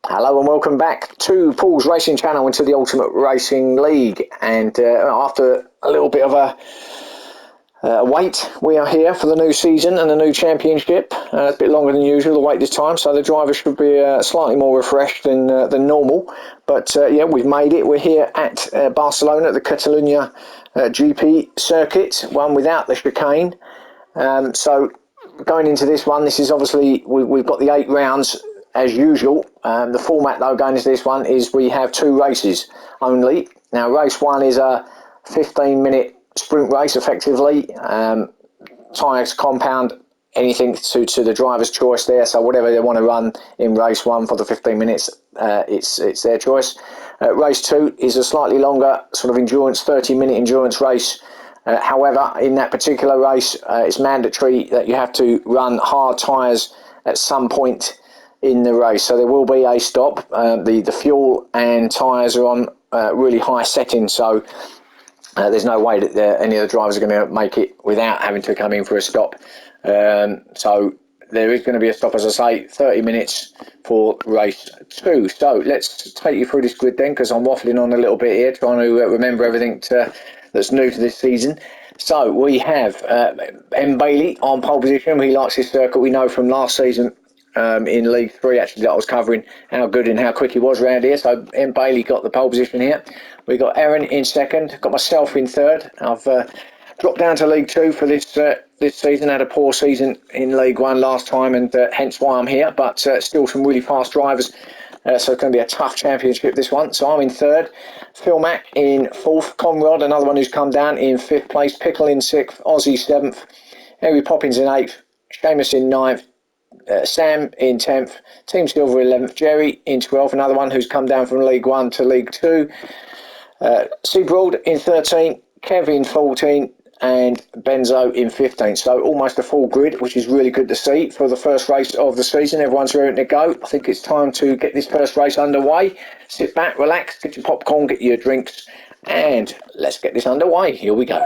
Hello and welcome back to Paul's Racing Channel and to the Ultimate Racing League. And after a little bit of a wait, we are here for the new season and the new championship. It's a bit longer than usual, the wait this time, so the drivers should be slightly more refreshed than normal. But yeah, we've made it. We're here at Barcelona at the Catalunya GP circuit, one without the chicane. So going into this one, this is obviously, we've got the 8 rounds as usual. The format though going into this one is we have 2 races only. Now race 1 is a 15-minute sprint race effectively. Tyres compound, anything to the driver's choice there, so whatever they want to run in race 1 for the 15 minutes, it's their choice. Race 2 is a slightly longer sort of endurance, 30-minute endurance race. However, in that particular race, it's mandatory that you have to run hard tyres at some point in the race. So there will be a stop. The fuel and tyres are on really high settings, so there's no way that any of the drivers are going to make it without having to come in for a stop. So there is going to be a stop, as I say, 30 minutes for race 2. So let's take you through this grid then, because I'm waffling on a little bit here, trying to remember everything that's new to this season. So we have M. Bailey on pole position. He likes his circuit. We know from last season in League 3 actually that I was covering how good and how quick he was around here. So M. Bailey got the pole position here. We got Aaron in second, got myself in third. I've dropped down to League 2 for this season. Had a poor season in League 1 last time, and hence why I'm here, but still some really fast drivers. So it's going to be a tough championship, this one. So I'm in third, Phil Mack in fourth, Conrad, another one who's come down, in fifth place, Pickle in sixth, Ozzy seventh, Harry Poppins in eighth, Seamus in ninth, Sam in 10th, Team Silver 11th, Jerry in 12th, another one who's come down from League 1 to League 2, Seabroad in 13, Kev in 14, and Benzo in 15th. So almost a full grid, which is really good to see for the first race of the season. Everyone's ready to go. I think it's time to get this first race underway. Sit back, relax, get your popcorn, get your drinks, and let's get this underway. Here we go.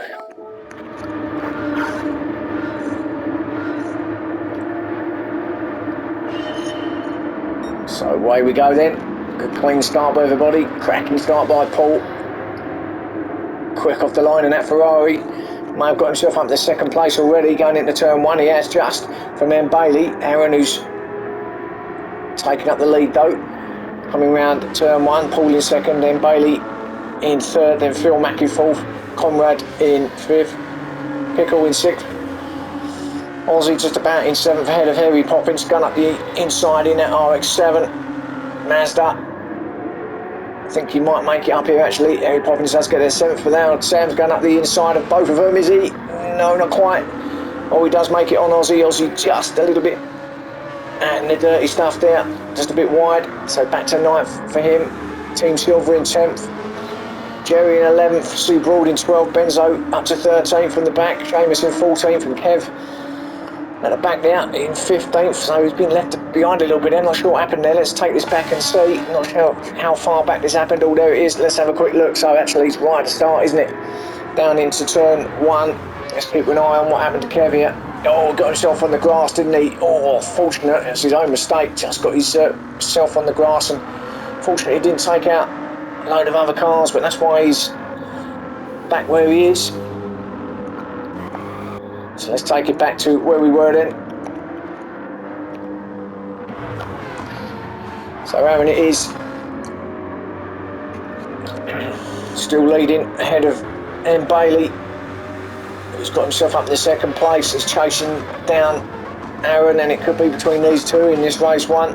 So away we go then. Good clean start by everybody. Cracking start by Paul. Quick off the line in that Ferrari. May have got himself up to second place already going into turn 1. He has just from M. Bailey. Aaron, who's taking up the lead though. Coming round turn 1. Paul in second, then Bailey in third, then Phil Mack in fourth, Conrad in fifth, Pickle in sixth, Ozzy just about in seventh, ahead of Harry Poppins, gone up the inside in that RX-7 Mazda. I think he might make it up here actually. Harry Poppins does get there seventh, but now Sam's going up the inside of both of them, is he? No, not quite. Oh, he does make it on Ozzy. Ozzy just a little bit and the dirty stuff there, just a bit wide. So back to ninth for him. Team Silver in 10th. Jerry in 11th. Sue Broad in 12th. Benzo up to 13th from the back. Seamus in 14th from Kev at the back there in 15th, so he's been left behind a little bit. I'm not sure what happened there. Let's take this back and see. Not sure how far back this happened. Oh, there it is. Let's have a quick look. So actually it's right at the start, isn't it? Down into turn 1. Let's keep an eye on what happened to Kev here. Oh, got himself on the grass, didn't he? Oh, fortunate. It's his own mistake. Just got his self on the grass, and fortunately he didn't take out a load of other cars, but that's why he's back where he is. So let's take it back to where we were then. So Aaron it is. Still leading ahead of M. Bailey, who's got himself up in the second place. He's chasing down Aaron, and it could be between these two in this race 1.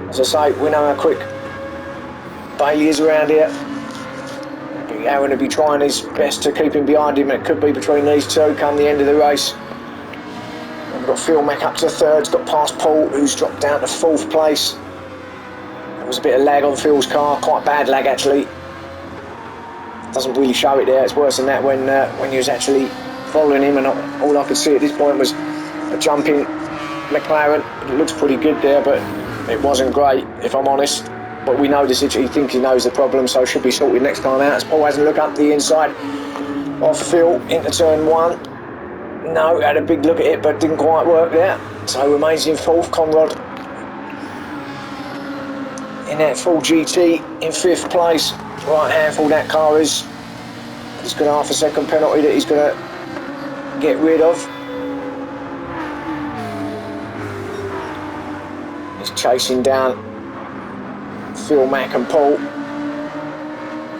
As I say, we know how quick Bailey is around here. Aaron will be trying his best to keep him behind him, and it could be between these two come the end of the race. And we've got Phil Mack up to third, got past Paul, who's dropped down to fourth place. There was a bit of lag on Phil's car, quite bad lag actually. Doesn't really show it there, it's worse than that when you was actually following him, and all I could see at this point was a jumping McLaren. It looks pretty good there, but it wasn't great if I'm honest. But we know the situation, he thinks he knows the problem, so it should be sorted next time out. As Paul hasn't looked up the inside of Phil into turn 1. No, had a big look at it, but didn't quite work there. So remains in fourth, Conrad. in that full GT in 5th place. Right handful that car is. He's got half a second penalty that he's going to get rid of. He's chasing down Phil, Mac and Paul.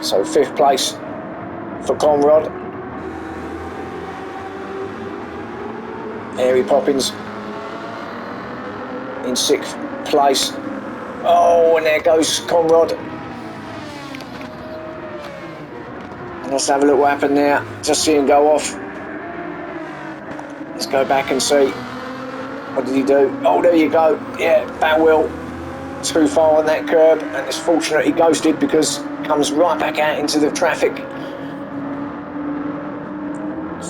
So 5th place for Conrad. Harry Poppins in 6th place. Oh, and there goes Conrad. Let's have a look what happened there. Just see him go off. Let's go back and see. What did he do? Oh, there you go. Yeah, that wheel. Too far on that curb, and it's fortunate he ghosted because he comes right back out into the traffic.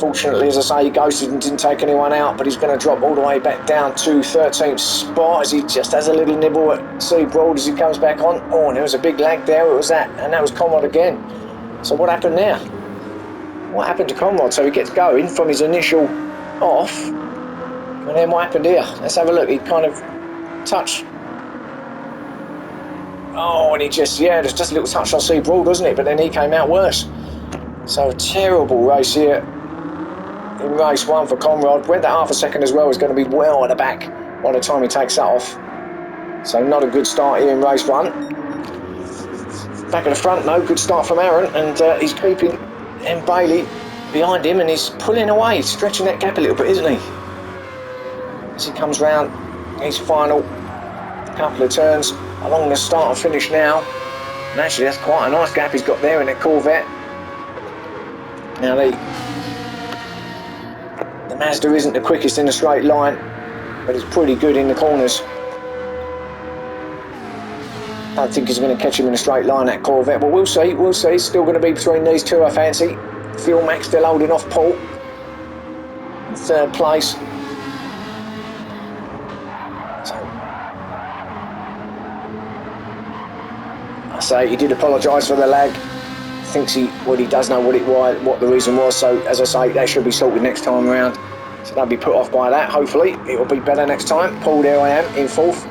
Fortunately, as I say, he ghosted and didn't take anyone out, but he's going to drop all the way back down to 13th spot as he just has a little nibble at Seabroad as he comes back on. Oh, and there was a big lag there. It was that, and that was Conrad again. So what happened there? What happened to Conrad? So he gets going from his initial off, and then what happened here? Let's have a look. He kind of touched. Oh, and he just, yeah, there's just a little touch on Seabroad, wasn't it? But then he came out worse. So a terrible race here in race 1 for Conrad. Went that half a second as well. Is going to be well at the back by the time he takes that off. So not a good start here in race 1. Back at the front, no good start from Aaron, and he's keeping M. Bailey behind him, and he's pulling away, stretching that gap a little bit, isn't he? As he comes round his final couple of turns along the start and finish now. And actually that's quite a nice gap he's got there in that Corvette. Now the Mazda isn't the quickest in a straight line, but it's pretty good in the corners. I don't think he's going to catch him in a straight line, that Corvette, but we'll see, we'll see. It's still going to be between these two, I fancy. Phil Mack still holding off Paul in 3rd place. I say he did apologise for the lag. Thinks he does know what the reason was. So as I say, that should be sorted next time around. So don't be put off by that. Hopefully it will be better next time. Paul, there I am in 4th.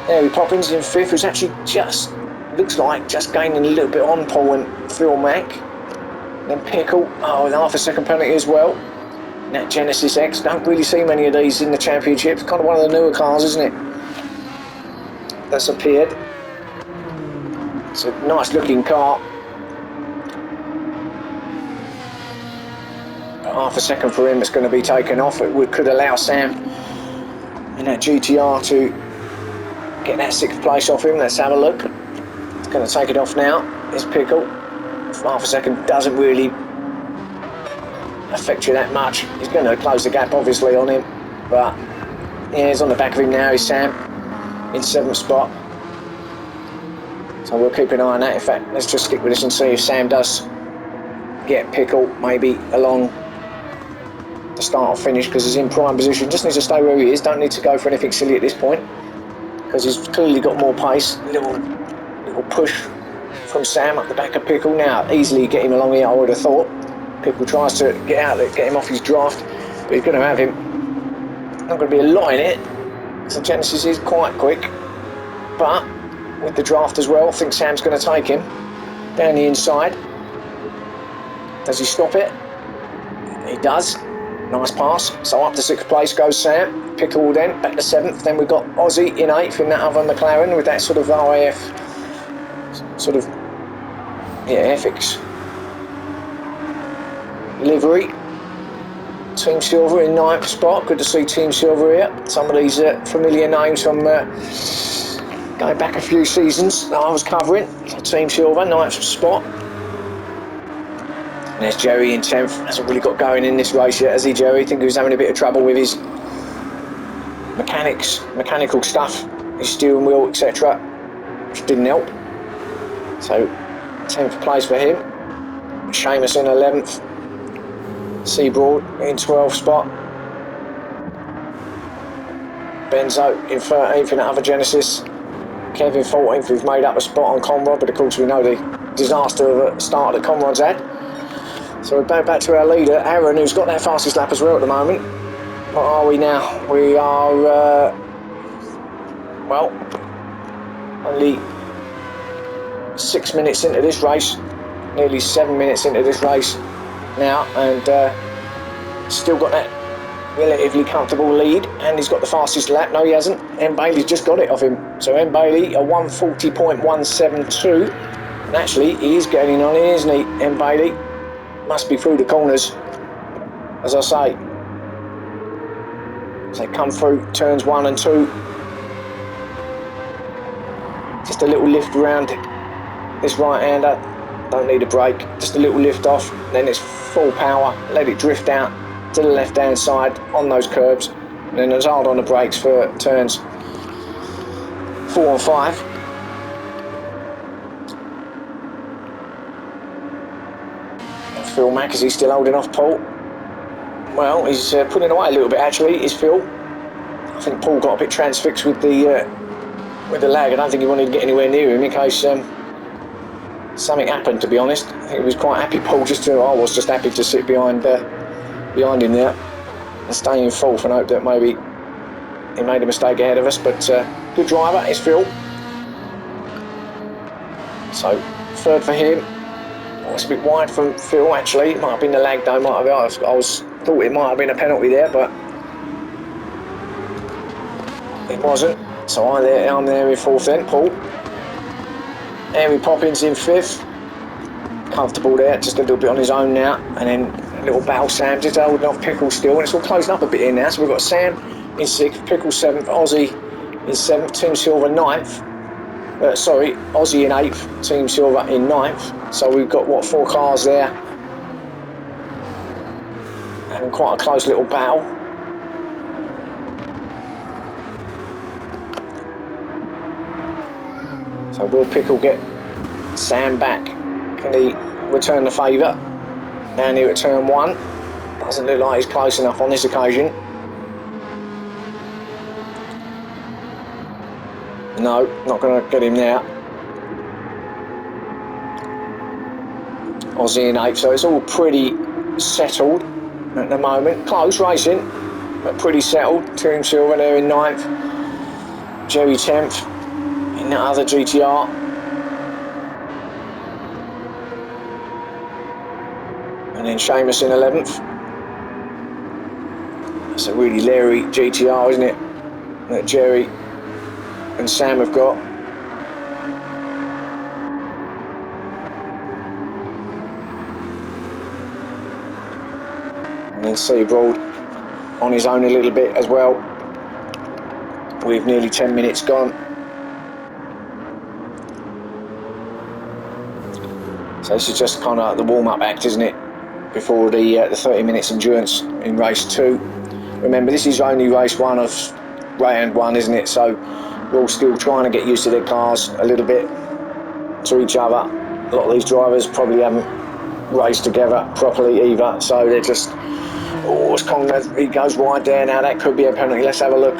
Harry Poppins in 5th, who's actually just looks like just gaining a little bit on Paul and Phil Mack. Then Pickle, oh, with half a second penalty as well. And that Genesis X, don't really see many of these in the championship. It's kind of one of the newer cars, isn't it? That's appeared. It's a nice looking car. But half a second for him, it's going to be taken off. It could allow Sam in that GTR to get that 6th place off him. Let's have a look. It's going to take it off now. It's Pickle. Half a second doesn't really affect you that much. He's going to close the gap obviously on him, but yeah, he's on the back of him now. Is Sam in 7th spot. So we'll keep an eye on that. In fact, let's just stick with this and see if Sam does get Pickle maybe along the start or finish, because he's in prime position. Just needs to stay where he is. Don't need to go for anything silly at this point, because he's clearly got more pace. Little push from Sam up the back of Pickle. Now easily get him along here, I would have thought. Pickle tries to get out there, get him off his draft, but he's going to have him. Not going to be a lot in it. So Genesis is quite quick, but with the draft as well, I think Sam's going to take him down the inside. Does he stop it? He does. Nice pass. So up to 6th place goes Sam. Pickle then back to 7th. Then we've got Aussie in 8th in that other McLaren with that sort of RAF sort of ethics livery. Team Silver in 9th spot. Good to see Team Silver here. Some of these familiar names from going back a few seasons that I was covering. So Team Silver, 9th spot. And there's Jerry in 10th. Hasn't really got going in this race yet, has he, Jerry? I think he was having a bit of trouble with his mechanical stuff, his steering wheel, etc., which didn't help. So 10th place for him. Seamus in 11th. Seabroad in 12th spot. Benzo in 13th in that other Genesis. Kevin 14th, who's made up a spot on Conrad, but of course we know the disaster of a start that Conrad's had. So we're back to our leader, Aaron, who's got that fastest lap as well at the moment. What are we now? We are, well, Only 6 minutes into this race, nearly 7 minutes into this race now, and still got that relatively comfortable lead, and he's got the fastest lap. No, he hasn't. M. Bailey's just got it off him. So M. Bailey, a 1:40.172, and actually he is getting on here, isn't he? M. Bailey must be through the corners, as I say. So they come through turns 1 and 2. Just a little lift around this right-hander. Don't need a brake. Just a little lift off. Then it's full power. Let it drift out to the left-hand side on those curbs. And then there's hard on the brakes for turns 4 and 5. Phil Mack, is he still holding off Paul? Well, he's pulling away a little bit actually, is Phil. I think Paul got a bit transfixed with the lag. I don't think he wanted to get anywhere near him in case something happened, to be honest. I think he was quite happy, Paul, I was just happy to sit behind him there and stay in fourth and hope that maybe he made a mistake ahead of us, but good driver is Phil. So third for him. Oh, it's a bit wide from Phil actually. It might have been the lag though, thought it might have been a penalty there, but it wasn't. So I'm there in fourth then, Paul. Harry Poppins in fifth. Comfortable there, just a little bit on his own now. And then a little battle, Sam just holding off Pickle still. And it's all closing up a bit here now. So we've got Sam in sixth, Pickle seventh, Aussie in seventh, Team Silver ninth. Aussie in eighth, Team Silver in ninth. So we've got, 4 cars there. Having quite a close little battle. So will Pickle get Sam back? Can he return the favour? Down here at turn 1. Doesn't look like he's close enough on this occasion. No, not going to get him now. Aussie in 8th, so it's all pretty settled at the moment. Close racing, but pretty settled. Team Silver there in 9th. Jerry 10th. In that other GTR. And then Seamus in 11th. That's a really leery GTR, isn't it? That Jerry and Sam have got. And then Seabroad on his own a little bit as well. With nearly 10 minutes gone. So this is just kind of the warm-up act, isn't it? Before the 30 minutes endurance in race 2. Remember, this is only race 1 of round 1, isn't it? So we're all still trying to get used to their cars a little bit, to each other. A lot of these drivers probably haven't raced together properly either. So they're just, it's Conrad, he goes wide there now. That could be a penalty. Let's have a look.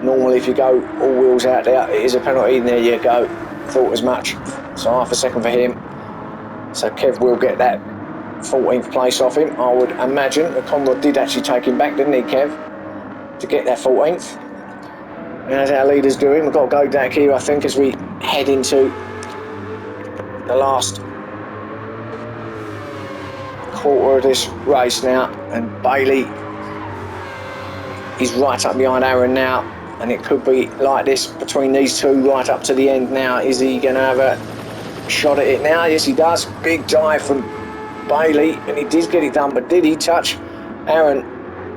Normally, if you go all wheels out there, it is a penalty. And there you go. Thought as much. So half a second for him. So Kev will get that 14th place off him, I would imagine. The Conrad did actually take him back, didn't he, Kev? To get that 14th. And as our leader's doing, we've got to go back here, I think, as we head into the last quarter of this race now. And Bailey is right up behind Aaron now. And it could be like this between these two right up to the end now. Is he going to have a shot at it now? Yes, he does. Big dive from Bailey, and he did get it done, but did he touch Aaron?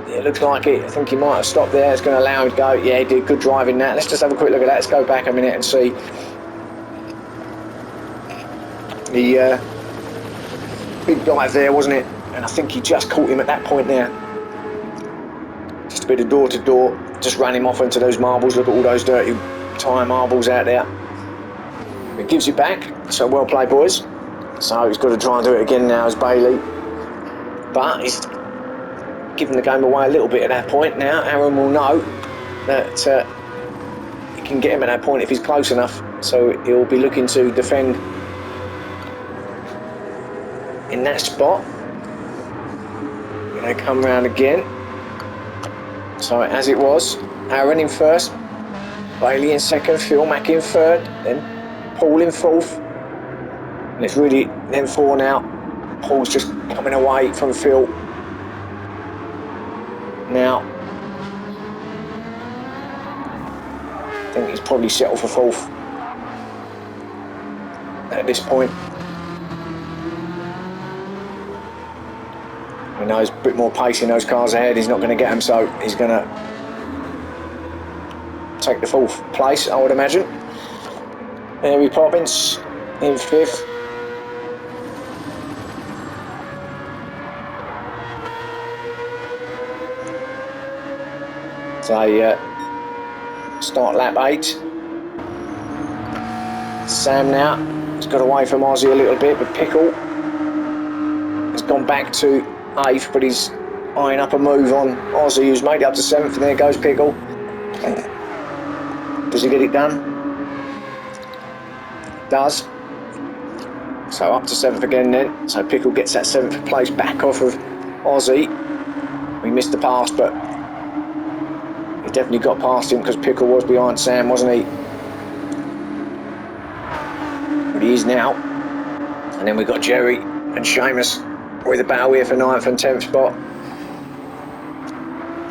It looks like it. I think he might have stopped there. It's going to allow him to go. Yeah, he did. Good driving that. Let's just have a quick look at that. Let's go back a minute and see. The big dive there, wasn't it? And I think he just caught him at that point there. Just a bit of door to door. Just ran him off into those marbles. Look at all those dirty tyre marbles out there. It gives it back, so well played, boys. So he's got to try and do it again now as Bailey, but he's giving the game away a little bit at that point now. Aaron will know that he can get him at that point if he's close enough, so he'll be looking to defend in that spot. And they come round again. So as it was, Aaron in first, Bailey in second, Phil Mack in third, then Paul in fourth. And it's really them four now. Paul's just coming away from Phil. Now, I think he's probably settled for fourth at this point. He knows a bit more pace in those cars ahead. He's not going to get them, so he's going to take the fourth place, I would imagine. Henry Poppins in fifth. So start lap 8. Sam now has got away from Ozzy a little bit, but Pickle has gone back to 8th, but he's eyeing up a move on Ozzy, who's made it up to 7th, and there goes Pickle. Does he get it done? Does. So up to 7th again then. So Pickle gets that 7th place back off of Ozzy. We missed the pass, but he definitely got past him because Pickle was behind Sam, wasn't he? But he is now. And then we've got Jerry and Seamus with a battle here for 9th and 10th spot.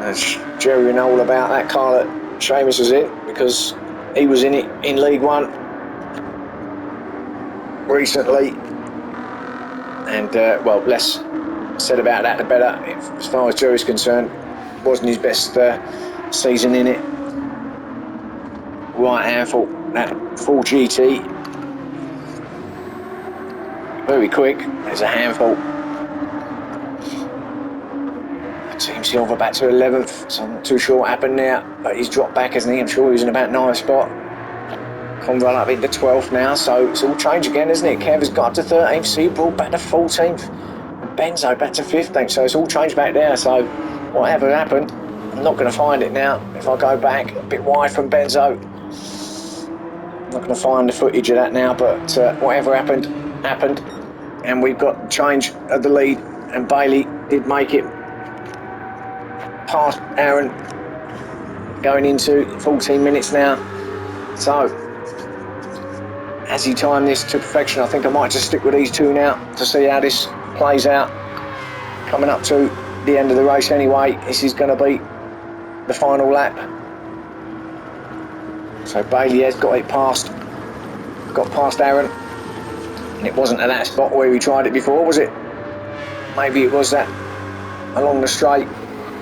As Jerry know all about that car that Seamus was in, because he was in it in League One recently. And well, less said about that the better. As far as Jerry's concerned, wasn't his best season in it. Right handful, that full GT. Very quick, there's a handful. Team Silver back to 11th, so I'm not too sure what happened there, but he's dropped back, hasn't he? I'm sure he was in about 9th spot. Conrad up into 12th now, so it's all changed again, isn't it? Kev has got up to 13th, Seabrald back to 14th, and Benzo back to 15th, so it's all changed back there. So whatever happened, I'm not going to find it now. If I go back a bit wide from Benzo, I'm not going to find the footage of that now, but whatever happened, happened. And we've got change of the lead, and Bailey did make it past Aaron going into 14 minutes now. So as he timed this to perfection, I think I might just stick with these two now to see how this plays out. Coming up to the end of the race anyway, this is going to be the final lap. So Bailey has got past Aaron, and it wasn't at that spot where we tried it before, was it? Maybe it was that along the straight.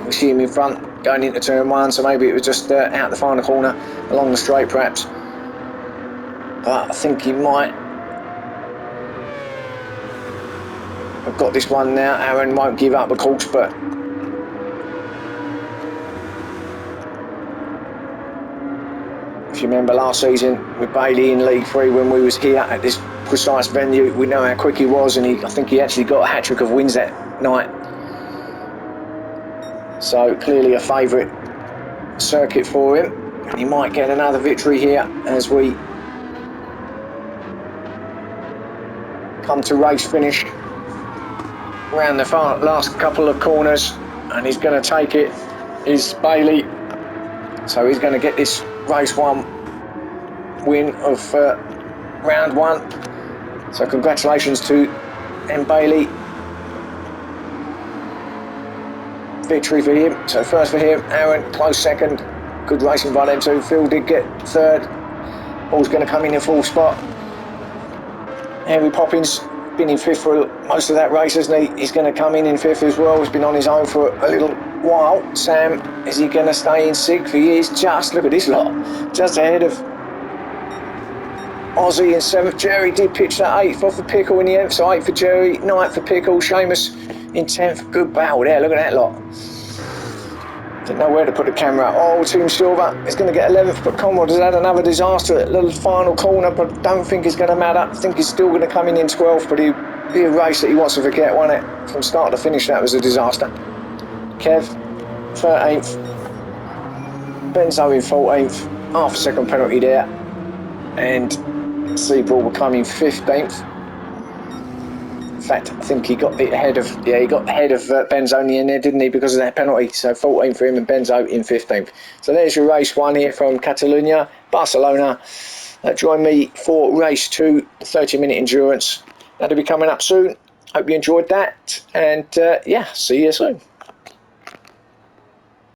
We see him in front going into turn 1, so maybe it was just out the final corner along the straight perhaps. But I think he might have got this one now. Aaron won't give up, of course, but if you remember last season with Bailey in League 3 when we was here at this precise venue, we know how quick he was, and I think he actually got a hat-trick of wins that night. So clearly a favourite circuit for him, and he might get another victory here as we come to race finish around the last couple of corners, and he's going to take it is Bailey. So he's going to get this race 1 win of round 1. So congratulations to M. Bailey. Victory for him. So first for him, Aaron, close second. Good racing by them two. Phil did get third. Paul's going to come in 4th spot. Henry Poppins been in 5th for most of that race, hasn't he? He's going to come in 5th as well. He's been on his own for a little while. Sam, is he going to stay in 6th? He is just, look at this lot, just ahead of Ozzy in 7th. Jerry did pitch that 8th off the Pickle in the end, so 8th for Jerry, 9th for Pickle. Seamus in 10th. Good battle there, look at that lot. Didn't know where to put the camera. Oh, Team Silver is going to get 11th, but Conrad has had another disaster at the little final corner, but don't think it's going to matter. I think he's still going to come in 12th, but he'll be a race that he wants to forget, won't it? From start to finish, that was a disaster. Kev, 13th. Benzo in 14th. Half a second penalty there. And Seabrald will come in 15th. In fact, I think he got ahead of Benzo in the end there, didn't he, because of that penalty. So 14th for him and Benzo in 15th. So there's your race 1 here from Catalonia. Barcelona. Join me for race 2, the 30-minute endurance. That'll be coming up soon. Hope you enjoyed that, and yeah, see you soon.